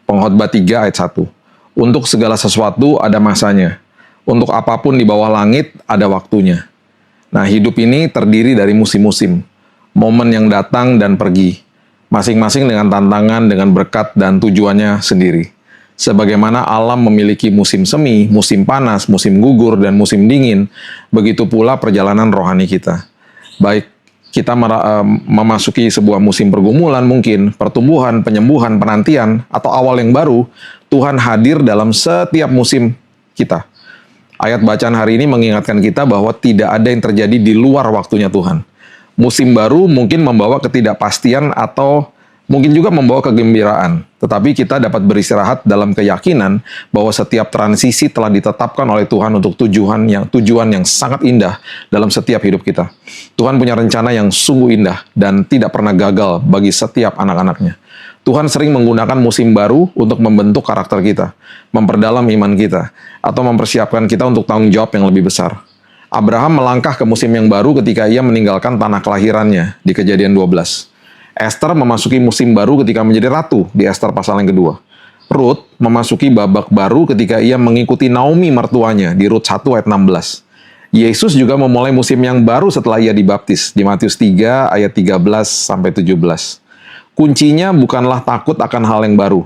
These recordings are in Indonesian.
Pengkhotbah 3 ayat 1. Untuk segala sesuatu ada masanya. Untuk apapun di bawah langit ada waktunya. Nah, hidup ini terdiri dari musim-musim. Momen yang datang dan pergi. Masing-masing dengan tantangan, dengan berkat, dan tujuannya sendiri. Sebagaimana alam memiliki musim semi, musim panas, musim gugur, dan musim dingin, begitu pula perjalanan rohani kita. Baik kita memasuki sebuah musim pergumulan mungkin, pertumbuhan, penyembuhan, penantian, atau awal yang baru, Tuhan hadir dalam setiap musim kita. Ayat bacaan hari ini mengingatkan kita bahwa tidak ada yang terjadi di luar waktunya Tuhan. Musim baru mungkin membawa ketidakpastian atau mungkin juga membawa kegembiraan. Tetapi kita dapat beristirahat dalam keyakinan bahwa setiap transisi telah ditetapkan oleh Tuhan untuk tujuan yang sangat indah dalam setiap hidup kita. Tuhan punya rencana yang sungguh indah dan tidak pernah gagal bagi setiap anak-anaknya. Tuhan sering menggunakan musim baru untuk membentuk karakter kita, memperdalam iman kita, atau mempersiapkan kita untuk tanggung jawab yang lebih besar. Abraham melangkah ke musim yang baru ketika ia meninggalkan tanah kelahirannya di Kejadian 12. Esther memasuki musim baru ketika menjadi ratu di Esther pasal yang kedua. Ruth memasuki babak baru ketika ia mengikuti Naomi mertuanya di Rut 1 ayat 16. Yesus juga memulai musim yang baru setelah ia dibaptis di Matius 3 ayat 13-17. Kuncinya bukanlah takut akan hal yang baru,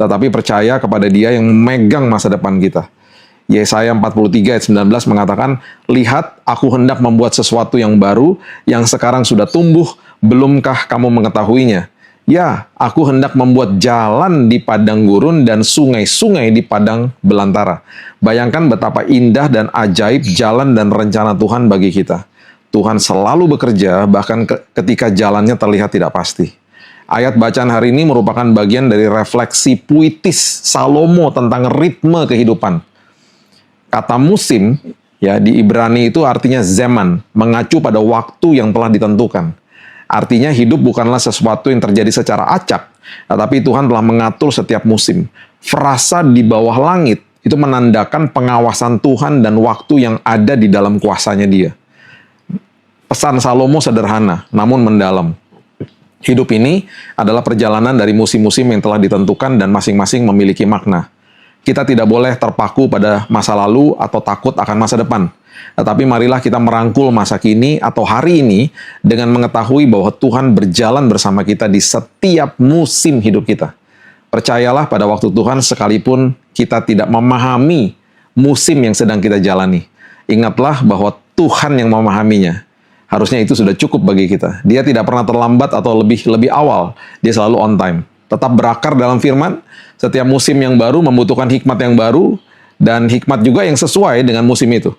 tetapi percaya kepada Dia yang memegang masa depan kita. Yesaya 43 ayat 19 mengatakan, "Lihat, aku hendak membuat sesuatu yang baru, yang sekarang sudah tumbuh, belumkah kamu mengetahuinya? Ya, aku hendak membuat jalan di padang gurun dan sungai-sungai di padang belantara." Bayangkan betapa indah dan ajaib jalan dan rencana Tuhan bagi kita. Tuhan selalu bekerja, bahkan ketika jalannya terlihat tidak pasti. Ayat bacaan hari ini merupakan bagian dari refleksi puitis Salomo tentang ritme kehidupan. Kata musim, ya di Ibrani itu artinya zaman, mengacu pada waktu yang telah ditentukan. Artinya hidup bukanlah sesuatu yang terjadi secara acak, tetapi Tuhan telah mengatur setiap musim. Frasa di bawah langit itu menandakan pengawasan Tuhan dan waktu yang ada di dalam kuasanya Dia. Pesan Salomo sederhana, namun mendalam. Hidup ini adalah perjalanan dari musim-musim yang telah ditentukan dan masing-masing memiliki makna. Kita tidak boleh terpaku pada masa lalu atau takut akan masa depan. Tetapi marilah kita merangkul masa kini atau hari ini dengan mengetahui bahwa Tuhan berjalan bersama kita di setiap musim hidup kita. Percayalah pada waktu Tuhan sekalipun kita tidak memahami musim yang sedang kita jalani. Ingatlah bahwa Tuhan yang memahaminya. Harusnya itu sudah cukup bagi kita. Dia tidak pernah terlambat atau lebih awal. Dia selalu on time. Tetap berakar dalam firman. Setiap musim yang baru membutuhkan hikmat yang baru dan hikmat juga yang sesuai dengan musim itu.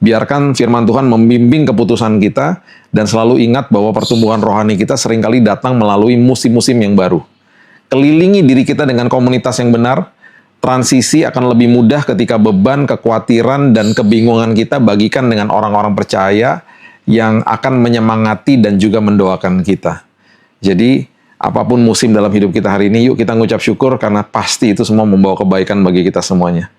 Biarkan firman Tuhan membimbing keputusan kita dan selalu ingat bahwa pertumbuhan rohani kita seringkali datang melalui musim-musim yang baru. Kelilingi diri kita dengan komunitas yang benar. Transisi akan lebih mudah ketika beban, kekhawatiran, dan kebingungan kita bagikan dengan orang-orang percaya yang akan menyemangati dan juga mendoakan kita. Jadi, apapun musim dalam hidup kita hari ini, yuk kita ngucap syukur karena pasti itu semua membawa kebaikan bagi kita semuanya.